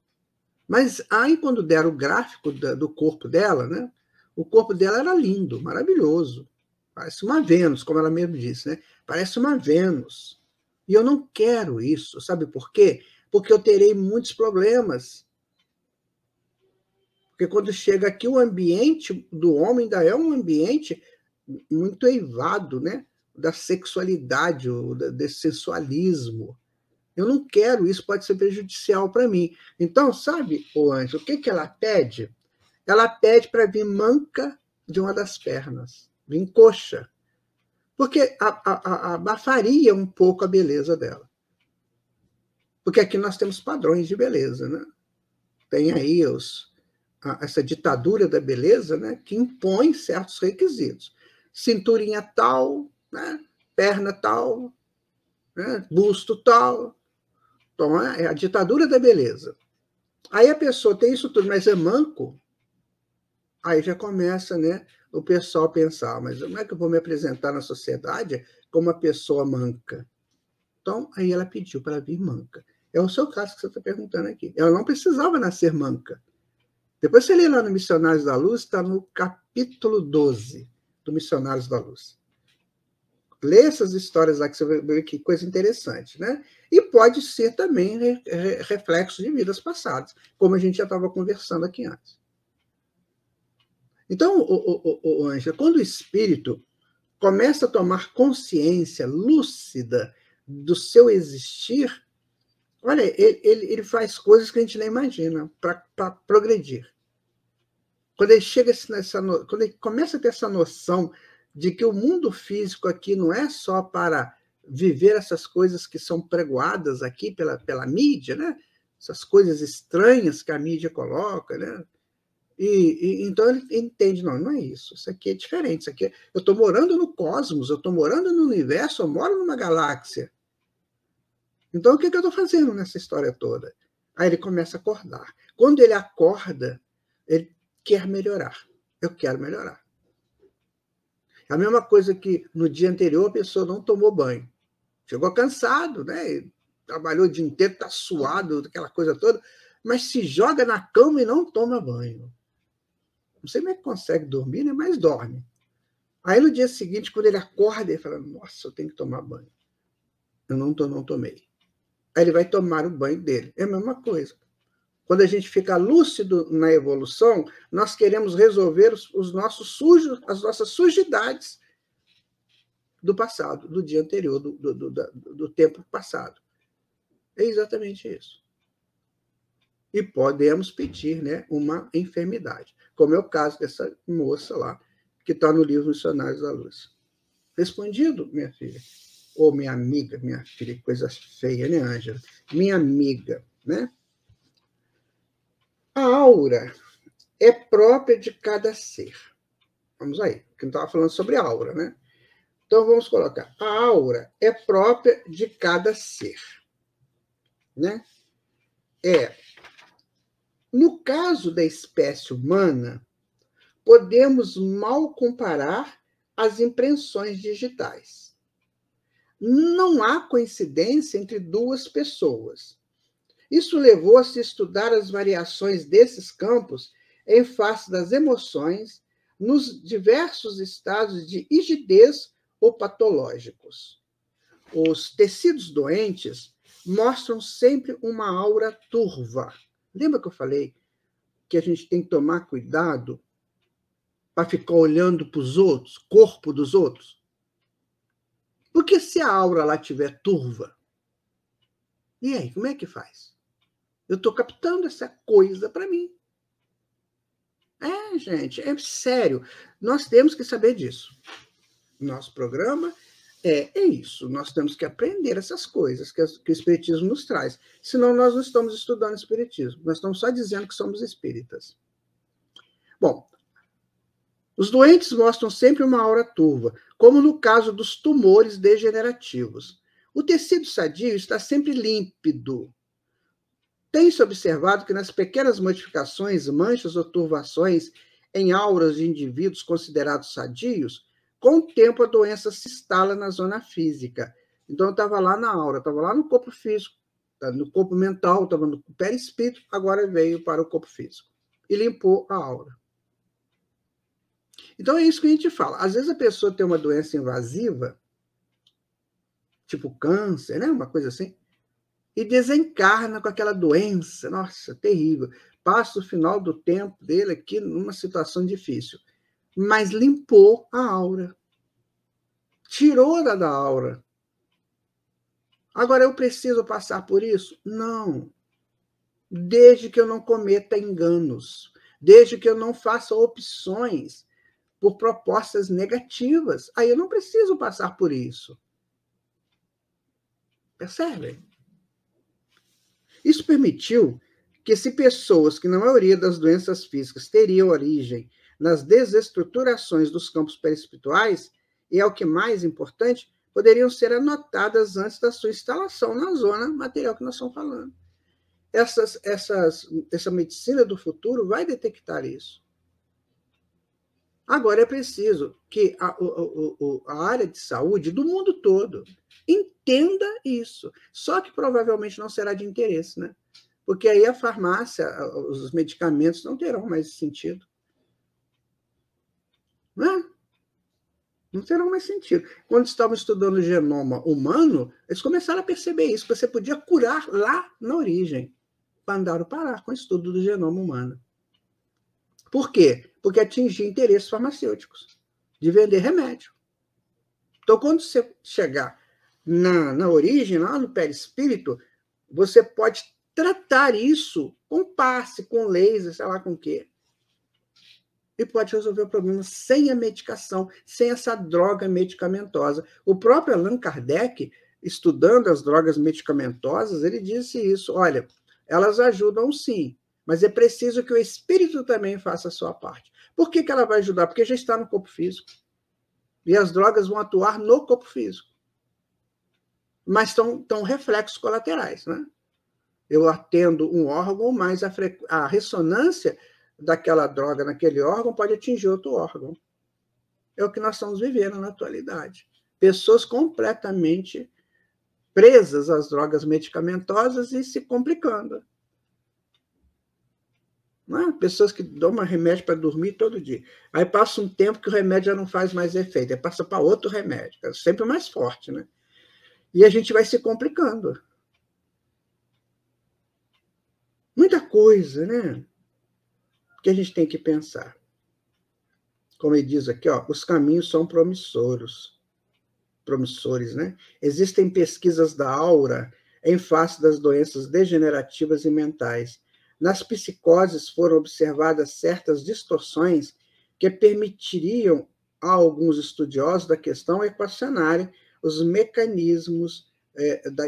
Mas aí, quando deram o gráfico do corpo dela, né? O corpo dela era lindo, maravilhoso. Parece uma Vênus, como ela mesmo disse, né? Parece uma Vênus. E eu não quero isso. Sabe por quê? Porque eu terei muitos problemas. Porque quando chega aqui, o ambiente do homem ainda é um ambiente muito eivado, né? Da sexualidade, desse sensualismo. Eu não quero, isso pode ser prejudicial para mim. Então, sabe, Ângelo, o que ela pede? Ela pede para vir manca de uma das pernas, vir coxa. Porque abafaria um pouco a beleza dela. Porque aqui nós temos padrões de beleza, né? Tem aí essa ditadura da beleza, né, que impõe certos requisitos. Cinturinha tal, né, perna tal, né, busto tal. Então, é a ditadura da beleza. Aí a pessoa tem isso tudo, mas é manco, aí já começa, né, o pessoal a pensar, mas como é que eu vou me apresentar na sociedade como uma pessoa manca? Então, aí ela pediu para vir manca. É o seu caso que você está perguntando aqui. Ela não precisava nascer manca. Depois você lê lá no Missionários da Luz, está no capítulo 12 do Missionários da Luz. Lê essas histórias lá que você vai ver que coisa interessante, né? E pode ser também reflexo de vidas passadas, como a gente já estava conversando aqui antes. Então, Ângela, quando o espírito começa a tomar consciência lúcida do seu existir, olha, ele faz coisas que a gente nem imagina para progredir. Quando ele chega quando ele começa a ter essa noção de que o mundo físico aqui não é só para viver essas coisas que são pregoadas aqui pela mídia, né? Essas coisas estranhas que a mídia coloca, né? Então ele entende, não é isso. Isso aqui é diferente. Isso aqui eu estou morando no cosmos, eu estou morando no universo, eu moro numa galáxia. Então o que eu estou fazendo nessa história toda? Aí ele começa a acordar. Quando ele acorda, ele quer melhorar. Eu quero melhorar. É a mesma coisa que no dia anterior a pessoa não tomou banho. Chegou cansado, né? Trabalhou o dia inteiro, está suado, aquela coisa toda, mas se joga na cama e não toma banho. Não sei como é que consegue dormir, né? Mas dorme. Aí no dia seguinte, quando ele acorda, ele fala, nossa, eu tenho que tomar banho. Eu não tomei. Aí ele vai tomar o banho dele. É a mesma coisa. Quando a gente fica lúcido na evolução, nós queremos resolver os nossos sujos, as nossas sujidades do passado, do dia anterior, do tempo passado. É exatamente isso. E podemos pedir, né, uma enfermidade, como é o caso dessa moça lá, que está no livro Missionários da Luz. Respondido, minha filha? Ou minha amiga, minha filha, que coisa feia, né, Ângela? Minha amiga, né? A aura é própria de cada ser. Vamos aí, que não estava falando sobre aura, né? Então vamos colocar. A aura é própria de cada ser, né? No caso da espécie humana, podemos mal comparar as impressões digitais. Não há coincidência entre duas pessoas. Isso levou a se estudar as variações desses campos em face das emoções nos diversos estados de rigidez ou patológicos. Os tecidos doentes mostram sempre uma aura turva. Lembra que eu falei que a gente tem que tomar cuidado para ficar olhando para os outros, corpo dos outros? Porque se a aura lá estiver turva, e aí, como é que faz? Eu estou captando essa coisa para mim. Gente, é sério. Nós temos que saber disso. Nosso programa é isso. Nós temos que aprender essas coisas que o Espiritismo nos traz. Senão, nós não estamos estudando Espiritismo. Nós estamos só dizendo que somos espíritas. Bom, os doentes mostram sempre uma aura turva, como no caso dos tumores degenerativos. O tecido sadio está sempre límpido. Tem-se observado que nas pequenas modificações, manchas ou turvações em auras de indivíduos considerados sadios, com o tempo a doença se instala na zona física. Então, eu estava lá na aura, estava lá no corpo físico, no corpo mental, estava no perispírito, agora veio para o corpo físico. E limpou a aura. Então, é isso que a gente fala. Às vezes a pessoa tem uma doença invasiva, tipo câncer, né? Uma coisa assim, e desencarna com aquela doença, nossa, terrível. Passa o final do tempo dele aqui numa situação difícil. Mas limpou a aura. Tirou da aura. Agora, eu preciso passar por isso? Não. Desde que eu não cometa enganos. Desde que eu não faça opções por propostas negativas. Aí eu não preciso passar por isso. Percebem? Isso permitiu que, se pessoas que na maioria das doenças físicas teriam origem nas desestruturações dos campos perispirituais, e é o que mais importante, poderiam ser anotadas antes da sua instalação na zona material que nós estamos falando. Essa medicina do futuro vai detectar isso. Agora é preciso que a área de saúde do mundo todo entenda isso. Só que provavelmente não será de interesse, né? Porque aí a farmácia, os medicamentos não terão mais sentido. Não é? Não terão mais sentido. Quando estavam estudando o genoma humano, eles começaram a perceber isso, que você podia curar lá na origem. Mandaram parar com o estudo do genoma humano. Por quê? Porque atingia interesses farmacêuticos, de vender remédio. Então, quando você chegar na origem, lá no perispírito, você pode tratar isso com passe, com laser, sei lá com o quê. E pode resolver o problema sem a medicação, sem essa droga medicamentosa. O próprio Allan Kardec, estudando as drogas medicamentosas, ele disse isso. Olha, elas ajudam sim, mas é preciso que o espírito também faça a sua parte. Por que ela vai ajudar? Porque já está no corpo físico. E as drogas vão atuar no corpo físico. Mas estão reflexos colaterais, né? Eu atendo um órgão, mas a ressonância daquela droga naquele órgão pode atingir outro órgão. É o que nós estamos vivendo na atualidade. Pessoas completamente presas às drogas medicamentosas e se complicando. Não é? Pessoas que tomam remédio para dormir todo dia. Aí passa um tempo que o remédio já não faz mais efeito, aí passa para outro remédio, é sempre mais forte, né? E a gente vai se complicando. Muita coisa, né? Que a gente tem que pensar. Como ele diz aqui, ó, os caminhos são promissores, né? Existem pesquisas da aura em face das doenças degenerativas e mentais. Nas psicoses foram observadas certas distorções que permitiriam a alguns estudiosos da questão equacionarem os mecanismos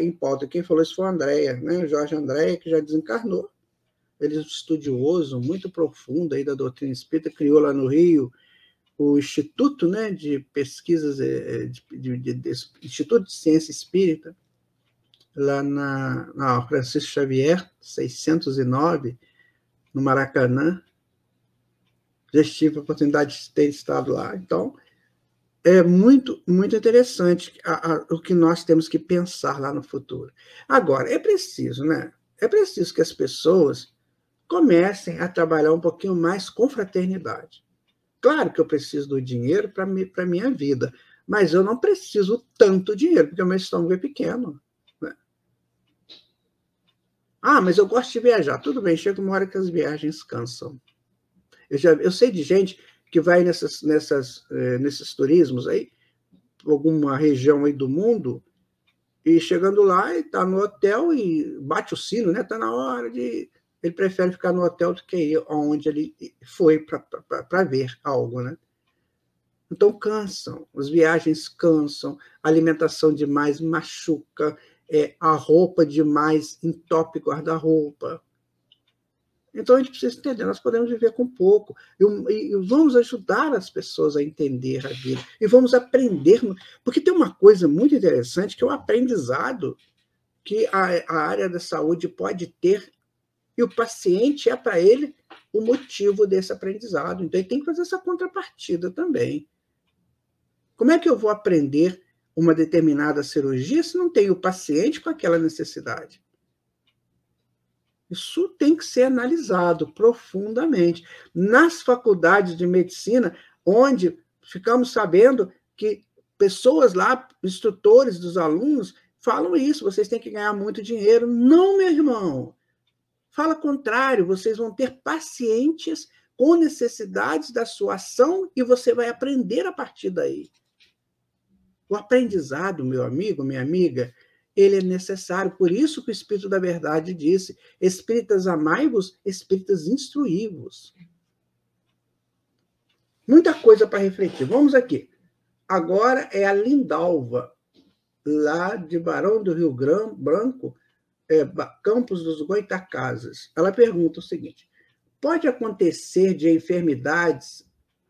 em pauta. Quem falou isso foi o Andréa, né? Jorge Andréa, que já desencarnou. Ele é um estudioso muito profundo aí da doutrina espírita, criou lá no Rio o Instituto, né, de Pesquisas, Instituto de Ciência Espírita, lá na Francisco Xavier, 609, no Maracanã. Já tive a oportunidade de ter estado lá. Então, é muito, muito interessante o que nós temos que pensar lá no futuro. Agora, é preciso, né? É preciso que as pessoas comecem a trabalhar um pouquinho mais com fraternidade. Claro que eu preciso do dinheiro para a minha vida, mas eu não preciso tanto dinheiro, porque o meu estômago é pequeno. Né? Ah, mas eu gosto de viajar. Tudo bem, chega uma hora que as viagens cansam. Eu sei de gente que vai nesses turismos aí, alguma região aí do mundo, e chegando lá, está no hotel e bate o sino, né? Está na hora de... Ele prefere ficar no hotel do que ir onde ele foi para ver algo, né? Então, cansam, as viagens cansam, a alimentação demais machuca, a roupa demais entope guarda-roupa. Então, a gente precisa entender, nós podemos viver com pouco, e vamos ajudar as pessoas a entender a vida, e vamos aprender, porque tem uma coisa muito interessante, que é o aprendizado que a área da saúde pode ter, e o paciente é para ele o motivo desse aprendizado. Então, ele tem que fazer essa contrapartida também. Como é que eu vou aprender uma determinada cirurgia se não tem o paciente com aquela necessidade? Isso tem que ser analisado profundamente. Nas faculdades de medicina, onde ficamos sabendo que pessoas lá, instrutores dos alunos, falam isso, vocês têm que ganhar muito dinheiro. Não, meu irmão. Fala contrário, vocês vão ter pacientes com necessidades da sua ação e você vai aprender a partir daí. O aprendizado, meu amigo, minha amiga, ele é necessário. Por isso que o Espírito da Verdade disse: espíritas amai-vos, espíritas instruí-vos. Muita coisa para refletir. Vamos aqui. Agora é a Lindalva, lá de Barão do Rio Branco, Campos dos Goitacazes. Ela pergunta o seguinte: pode acontecer de enfermidades,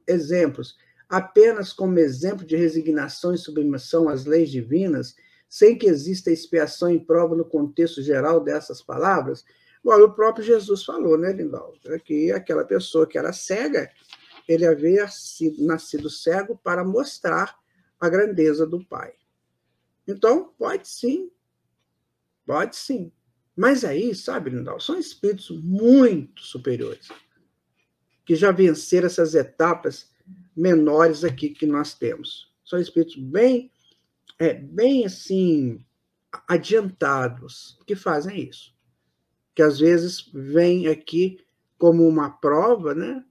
exemplos, apenas como exemplo de resignação e submissão às leis divinas, sem que exista expiação e prova no contexto geral dessas palavras? Bom, o próprio Jesus falou, né, Lindalva, que aquela pessoa que era cega, ele havia nascido cego para mostrar a grandeza do Pai. Então, pode sim. Pode sim. Mas aí, sabe, Lindalva, são espíritos muito superiores, que já venceram essas etapas menores aqui que nós temos. São espíritos bem assim, adiantados, que fazem isso. Que às vezes vêm aqui como uma prova, né,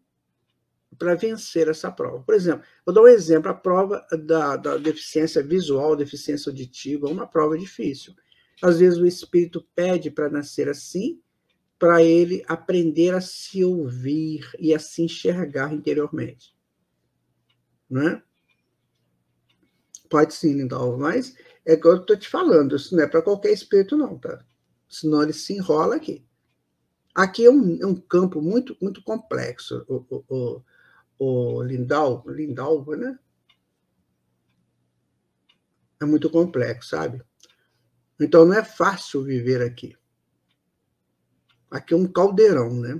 para vencer essa prova. Por exemplo, vou dar um exemplo: a prova da deficiência visual, deficiência auditiva, é uma prova difícil. Às vezes o espírito pede para nascer assim, para ele aprender a se ouvir e a se enxergar interiormente. Não é? Pode sim, Lindalva, mas é que eu estou te falando, isso não é para qualquer espírito não, tá? Senão ele se enrola aqui. Aqui é um campo muito, muito complexo, o Lindalva, né? É muito complexo, sabe? Então não é fácil viver aqui. Aqui é um caldeirão, né?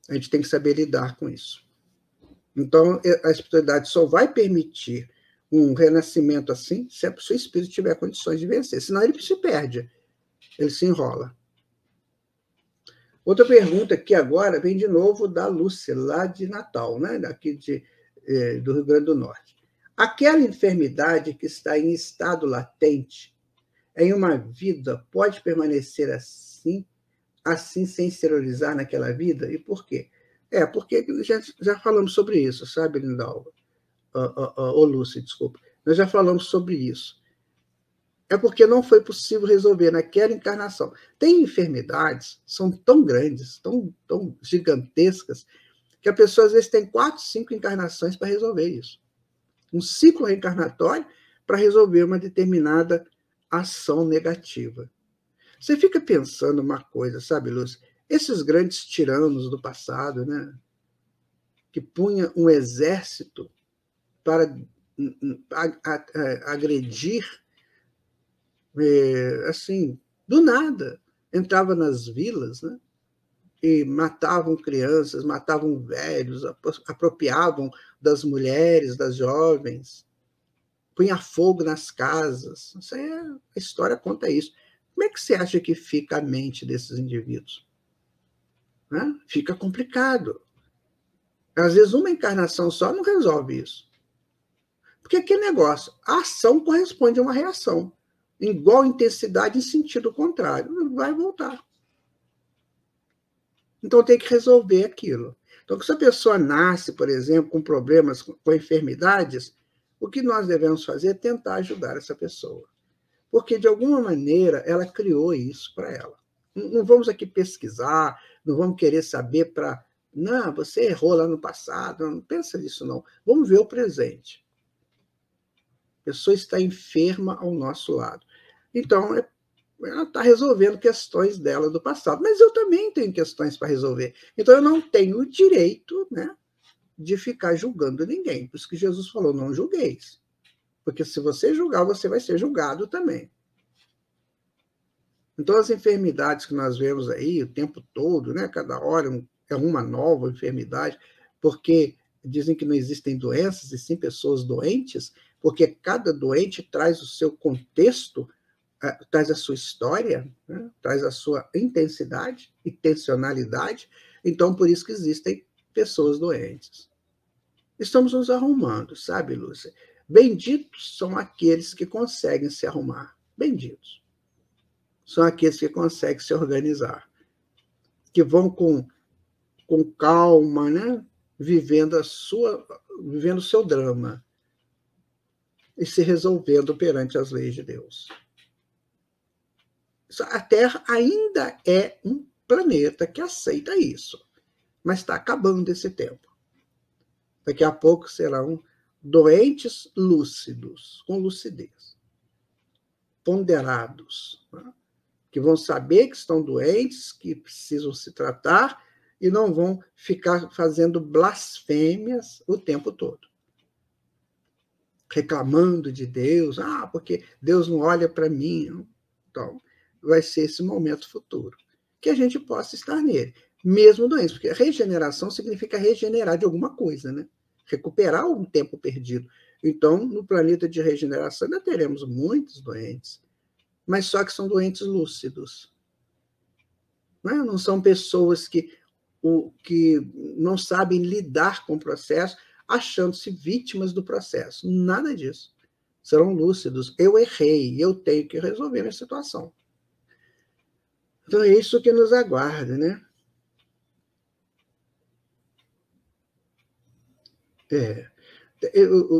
A gente tem que saber lidar com isso. Então a espiritualidade só vai permitir um renascimento assim se o seu espírito tiver condições de vencer. Senão ele se perde, ele se enrola. Outra pergunta aqui agora vem de novo da Lúcia, lá de Natal, né? Daqui do Rio Grande do Norte. Aquela enfermidade que está em estado latente em uma vida pode permanecer assim sem exteriorizar naquela vida? E por quê? Porque já falamos sobre isso, sabe, Lindalva? Lúcia, desculpa. Nós já falamos sobre isso. É porque não foi possível resolver naquela encarnação. Tem enfermidades, são tão grandes, tão gigantescas, que a pessoa às vezes tem 4, 5 encarnações para resolver isso. Um ciclo reencarnatório para resolver uma determinada ação negativa. Você fica pensando uma coisa, sabe, Lúcia? Esses grandes tiranos do passado, né, que punha um exército para agredir, assim, do nada, entrava nas vilas, né, e matavam crianças, matavam velhos, apropriavam das mulheres, das jovens, punha fogo nas casas. A história conta isso. Como é que você acha que fica a mente desses indivíduos? Né? Fica complicado. Às vezes, uma encarnação só não resolve isso. Porque que negócio? A ação corresponde a uma reação. Em igual intensidade, em sentido contrário. Vai voltar. Então, tem que resolver aquilo. Então, se a pessoa nasce, por exemplo, com problemas, com enfermidades, o que nós devemos fazer é tentar ajudar essa pessoa. Porque, de alguma maneira, ela criou isso para ela. Não vamos aqui pesquisar, não vamos querer saber para... Não, você errou lá no passado, não pensa nisso, não. Vamos ver o presente. A pessoa está enferma ao nosso lado. Então, ela está resolvendo questões dela do passado. Mas eu também tenho questões para resolver. Então, eu não tenho o direito, né, de ficar julgando ninguém. Por isso que Jesus falou, não julgueis. Porque se você julgar, você vai ser julgado também. Então, as enfermidades que nós vemos aí o tempo todo, né, cada hora é uma nova enfermidade, porque dizem que não existem doenças, e sim pessoas doentes, porque cada doente traz o seu contexto, traz a sua história, né, traz a sua intencionalidade. Então, por isso que existem pessoas doentes. Estamos nos arrumando, sabe, Lúcia? Benditos são aqueles que conseguem se arrumar. Benditos. São aqueles que conseguem se organizar, que vão com calma, né? vivendo o seu drama e se resolvendo perante as leis de Deus. A Terra ainda é um planeta que aceita isso, mas está acabando esse tempo. Daqui a pouco serão doentes lúcidos, com lucidez, ponderados, né? que vão saber que estão doentes, que precisam se tratar, e não vão ficar fazendo blasfêmias o tempo todo. Reclamando de Deus, porque Deus não olha para mim. Então, vai ser esse momento futuro, que a gente possa estar nele, mesmo doente, porque regeneração significa regenerar de alguma coisa, né? Recuperar um tempo perdido. Então, no planeta de regeneração, ainda teremos muitos doentes, mas só que são doentes lúcidos. Não são pessoas que não sabem lidar com o processo, achando-se vítimas do processo. Nada disso. Serão lúcidos. Eu errei, eu tenho que resolver minha situação. Então, é isso que nos aguarda, né?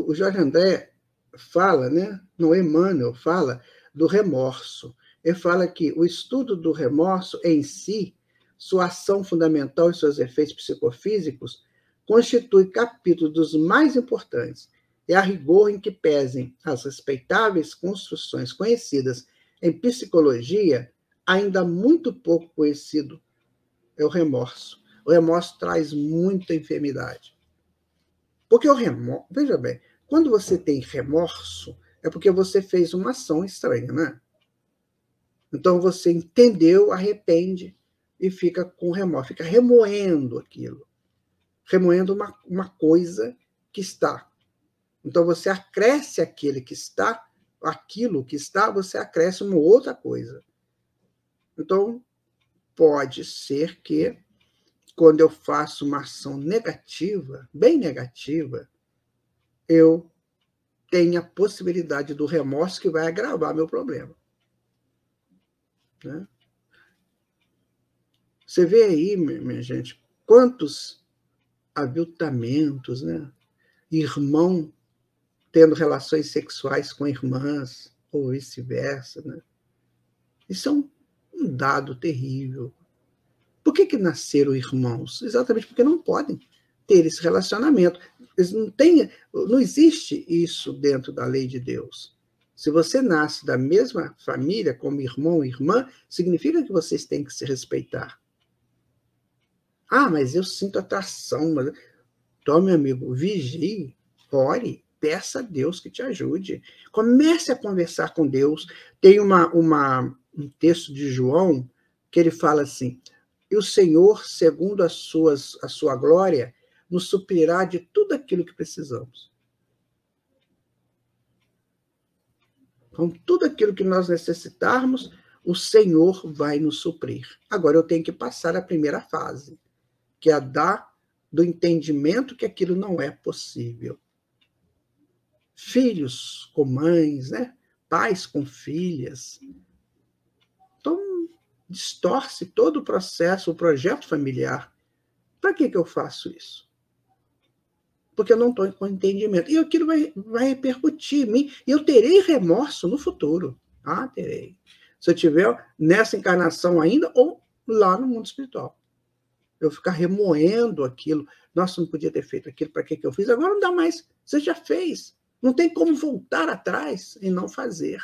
O Jorge André fala, né? No Emmanuel, fala do remorso. Ele fala que o estudo do remorso em si, sua ação fundamental e seus efeitos psicofísicos, constitui capítulo dos mais importantes. É a rigor em que pesem as respeitáveis construções conhecidas em psicologia, ainda muito pouco conhecido é o remorso. O remorso traz muita enfermidade. Porque o remorso, veja bem, quando você tem remorso, é porque você fez uma ação estranha, né? Então você entendeu, arrepende e fica com remorso, fica remoendo aquilo, remoendo uma coisa que está. Então você acresce aquilo que está, você acresce uma outra coisa. Então, pode ser que, quando eu faço uma ação negativa, bem negativa, eu tenha a possibilidade do remorso que vai agravar meu problema. Né? Você vê aí, minha gente, quantos aviltamentos, né? Irmão tendo relações sexuais com irmãs, ou vice-versa. Né? Isso é um dado terrível. Por que nasceram irmãos? Exatamente porque não podem ter esse relacionamento. Eles não existe isso dentro da lei de Deus. Se você nasce da mesma família, como irmão e irmã, significa que vocês têm que se respeitar. Mas eu sinto atração. Então, meu amigo, vigie, ore, peça a Deus que te ajude. Comece a conversar com Deus. Tem um texto de João que ele fala assim: e o Senhor, segundo a sua glória, nos suprirá de tudo aquilo que precisamos. Então, tudo aquilo que nós necessitarmos, o Senhor vai nos suprir. Agora, eu tenho que passar a primeira fase, que é a do entendimento que aquilo não é possível. Filhos com mães, né? Pais com filhas. Então, distorce todo o processo, o projeto familiar. Para que eu faço isso? Porque eu não estou com entendimento. E aquilo vai repercutir em mim. E eu terei remorso no futuro. Terei. Se eu tiver nessa encarnação ainda ou lá no mundo espiritual. Eu ficar remoendo aquilo. Nossa, não podia ter feito aquilo, para que eu fiz? Agora não dá mais. Você já fez. Não tem como voltar atrás e não fazer.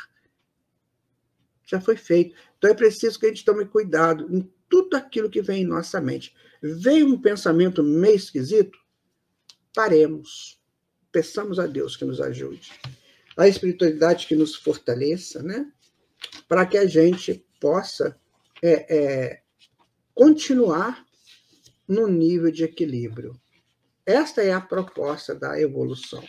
Já foi feito. Então é preciso que a gente tome cuidado em tudo aquilo que vem em nossa mente. Vem um pensamento meio esquisito? Paremos. Peçamos a Deus que nos ajude. A espiritualidade que nos fortaleça, né? Para que a gente possa continuar no nível de equilíbrio. Esta é a proposta da evolução,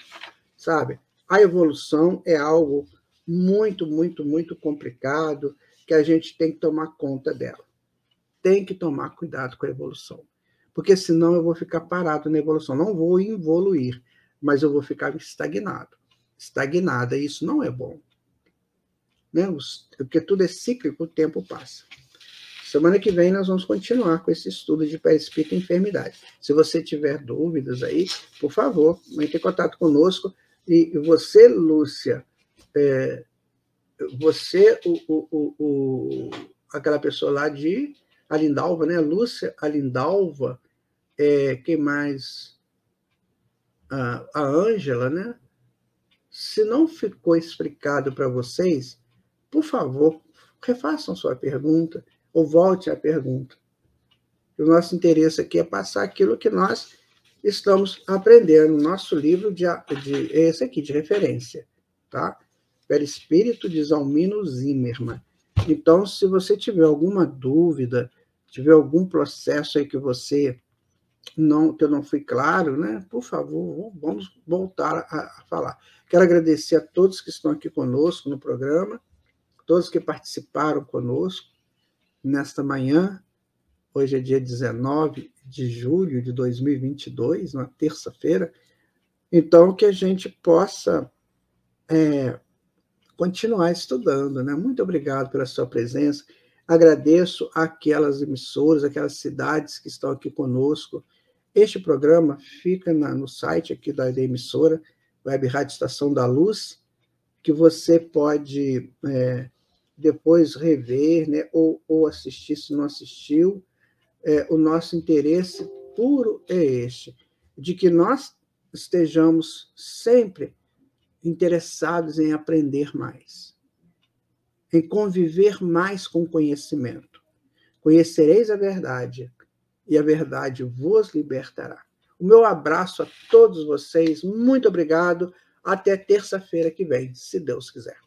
sabe? A evolução é algo muito, muito, muito complicado que a gente tem que tomar conta dela. Tem que tomar cuidado com a evolução. Porque senão eu vou ficar parado na evolução. Não vou evoluir, mas eu vou ficar estagnado. Estagnada, e isso não é bom. Né? Porque tudo é cíclico, o tempo passa. Semana que vem nós vamos continuar com esse estudo de perispírito e enfermidade. Se você tiver dúvidas aí, por favor, entre em contato conosco. E você, Lúcia, você, aquela pessoa lá de Alindalva, né? Lúcia Alindalva, quem mais? A Ângela, né? Se não ficou explicado para vocês, por favor, refaçam sua pergunta ou volte à pergunta. O nosso interesse aqui é passar aquilo que nós estamos aprendendo. Nosso livro esse aqui, de referência, tá? Perispírito de Zalmino Zimmermann. Então, se você tiver alguma dúvida, tiver algum processo aí que eu não fui claro, né? Por favor, vamos voltar a falar. Quero agradecer a todos que estão aqui conosco no programa, todos que participaram conosco nesta manhã. Hoje é dia 19 de julho de 2022, uma terça-feira. Então, que a gente possa continuar estudando, né? Muito obrigado pela sua presença. Agradeço aquelas emissoras, aquelas cidades que estão aqui conosco. Este programa fica no site aqui da emissora, Web Rádio Estação da Luz, que você pode depois rever, né? ou assistir, se não assistiu. O nosso interesse puro é este, de que nós estejamos sempre interessados em aprender mais, em conviver mais com o conhecimento. Conhecereis a verdade, e a verdade vos libertará. O meu abraço a todos vocês, muito obrigado, até terça-feira que vem, se Deus quiser.